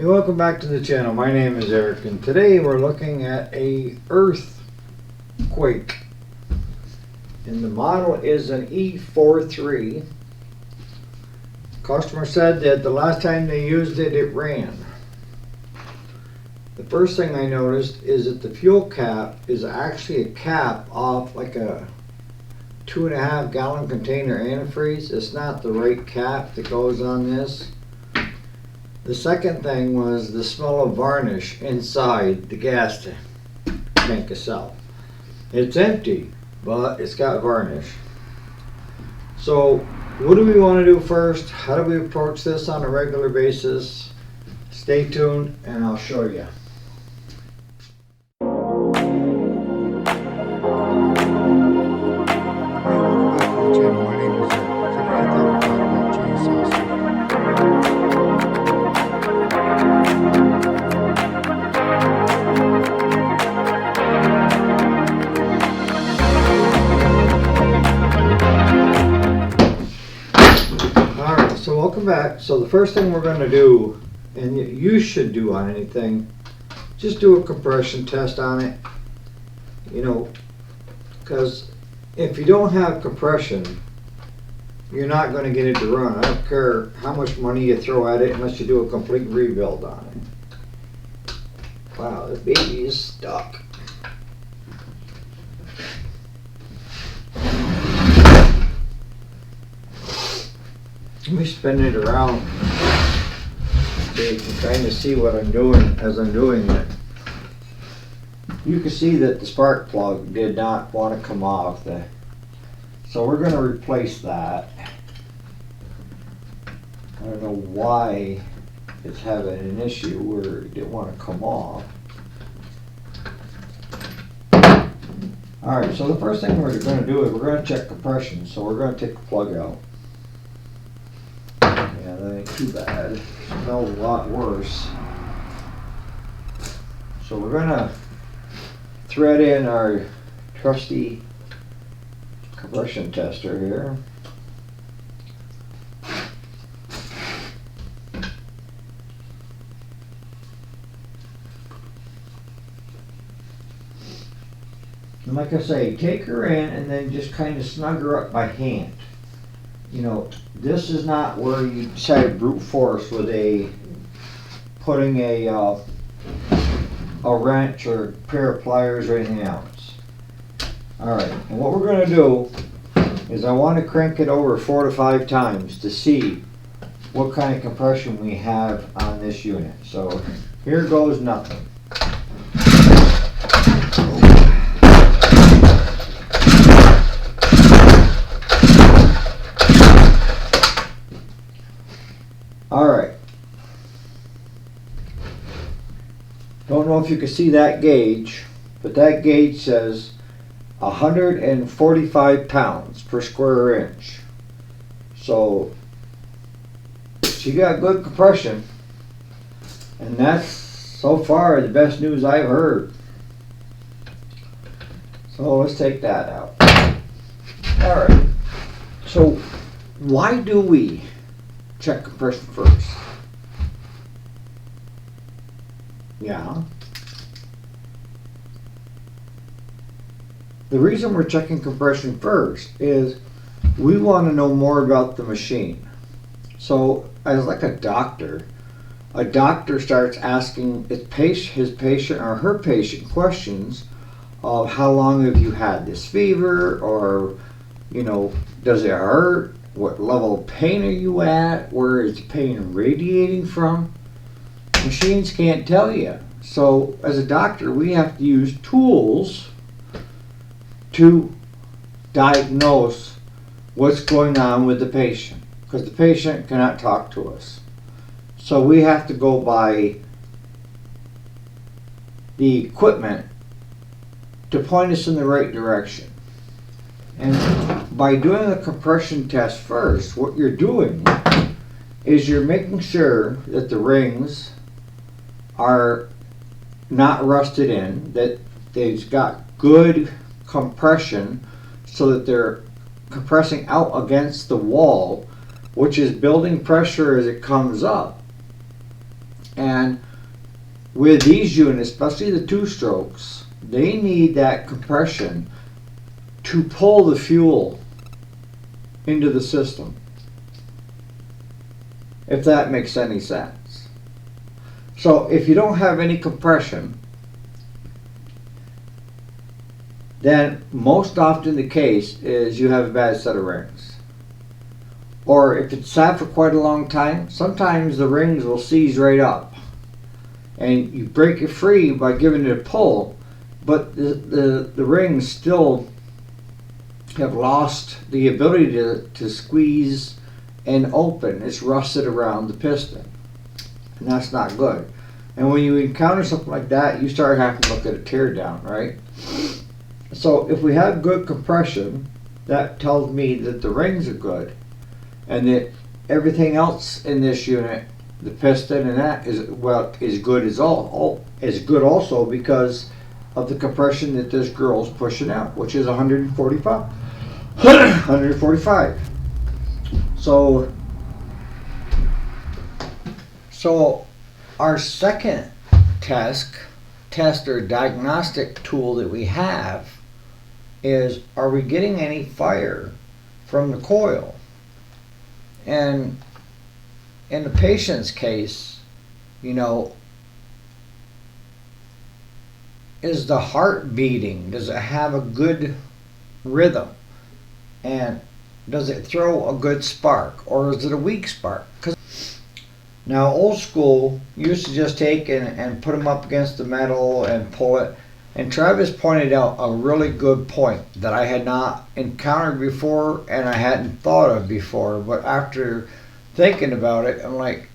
Hey, welcome back to the channel. My name is Eric, and today we're looking at a Earthquake, and the model is an E43. Customer said that the last time they used it, it ran. The first thing I noticed is that the fuel cap is actually a cap off like a 2.5 gallon container antifreeze. It's not the right cap that goes on this. The second thing was the smell of varnish inside the gas tank itself. It's empty, but it's got varnish. So what do we want to do first? How do we approach this on a regular basis? Stay tuned and I'll show you. So welcome back. So the first thing we're going to do, and you should do on anything, just do a compression test on it. You know, because if you don't have compression, you're not going to get it to run. I don't care how much money you throw at it unless you do a complete rebuild on it. Wow, this baby is stuck. Let me spin it around so you can kind of see what I'm doing as I'm doing it. You can see that the spark plug did not want to come off. So we're going to replace that. I don't know why it's having an issue where it didn't want to come off. Alright, so the first thing we're going to do is we're going to check compression. So we're going to take the plug out. Yeah, that ain't too bad. It smells a lot worse. So we're gonna thread in our trusty compression tester here. And like I say, take her in and then just kind of snug her up by hand. You know, this is not where you decide to brute force with putting a wrench or a pair of pliers or anything else. Alright, and what we're going to do is I want to crank it over 4 to 5 times to see what kind of compression we have on this unit. So here goes nothing. Alright, don't know if you can see that gauge, but that gauge says 145 pounds per square inch. So she got good compression, and that's so far the best news I've heard. So let's take that out. Alright, so why do we check compression first? Yeah. The reason we're checking compression first is we want to know more about the machine. So as like a doctor starts asking his patient or her patient questions of how long have you had this fever, or you know, does it hurt? What level of pain are you at? Where is the pain radiating from? Machines can't tell you. So as a doctor, we have to use tools to diagnose what's going on with the patient, because the patient cannot talk to us. So we have to go by the equipment to point us in the right direction. And by doing a compression test first, what you're doing is you're making sure that the rings are not rusted in, that they've got good compression so that they're compressing out against the wall, which is building pressure as it comes up. And with these units, especially the 2-strokes, they need that compression to pull the fuel into the system, if that makes any sense. So if you don't have any compression, then most often the case is you have a bad set of rings. Or if it's sat for quite a long time, sometimes the rings will seize right up. And you break it free by giving it a pull, but the rings still have lost the ability to squeeze and open. It's rusted around the piston. And that's not good. And when you encounter something like that, you start having to look at a tear down, right? So if we have good compression, that tells me that the rings are good, and that everything else in this unit, the piston and that is good as good also because of the compression that this girl's pushing out, which is 145. 145. So our second test or diagnostic tool that we have is, are we getting any fire from the coil? And in the patient's case, you know, is the heart beating? Does it have a good rhythm? And does it throw a good spark? Or is it a weak spark? Now, old school used to just take and put them up against the metal and pull it. And Travis pointed out a really good point that I had not encountered before and I hadn't thought of before. But after thinking about it, I'm like,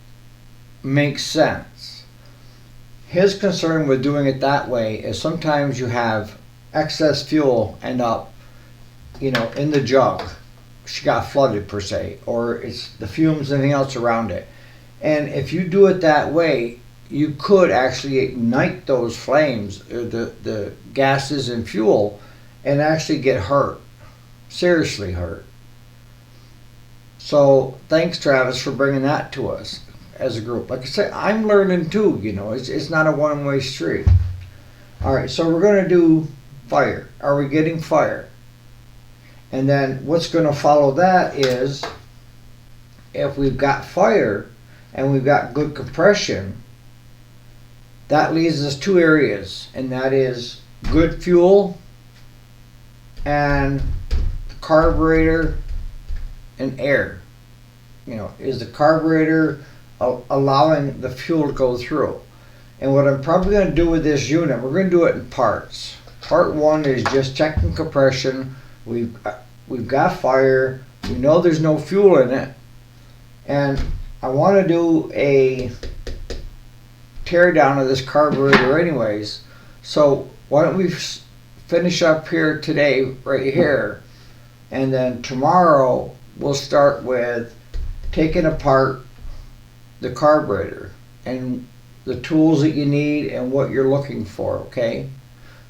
makes sense. His concern with doing it that way is sometimes you have excess fuel end up, you know, in the jug. She got flooded per se, or it's the fumes and anything else around it. And if you do it that way, you could actually ignite those flames, or the gases and fuel, and actually get hurt, seriously hurt. So thanks, Travis, for bringing that to us as a group. Like I said, I'm learning too, you know, it's not a one-way street. All right, so we're going to do fire. Are we getting fire? And then what's going to follow that is, if we've got fire and we've got good compression, that leaves us two areas, and that is good fuel and the carburetor and air. You know, is the carburetor allowing the fuel to go through? And what I'm probably going to do with this unit, we're going to do it in parts. Part one is just checking compression. We've got fire. We know there's no fuel in it, and I want to do a tear down of this carburetor anyways. So why don't we finish up here today, right here, and then tomorrow we'll start with taking apart the carburetor and the tools that you need and what you're looking for, okay?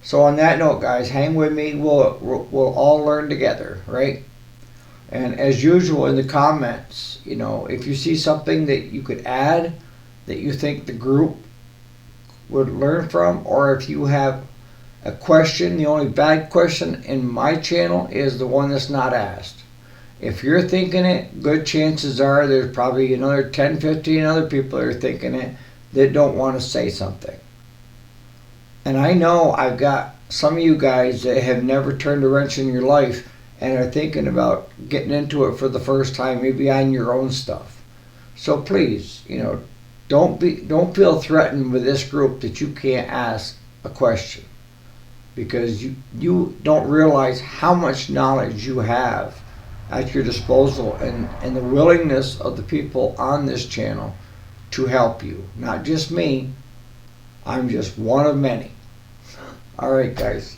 So on that note, guys, hang with me. We'll all learn together, right? And as usual in the comments, you know, if you see something that you could add that you think the group would learn from, or if you have a question, the only bad question in my channel is the one that's not asked. If you're thinking it, good chances are there's probably another 10, 15 other people that are thinking it that don't want to say something. And I know I've got some of you guys that have never turned a wrench in your life and are thinking about getting into it for the first time, maybe on your own stuff. So please, you know, don't feel threatened with this group that you can't ask a question, because you don't realize how much knowledge you have at your disposal, and the willingness of the people on this channel to help you. Not just me, I'm just one of many. All right, guys.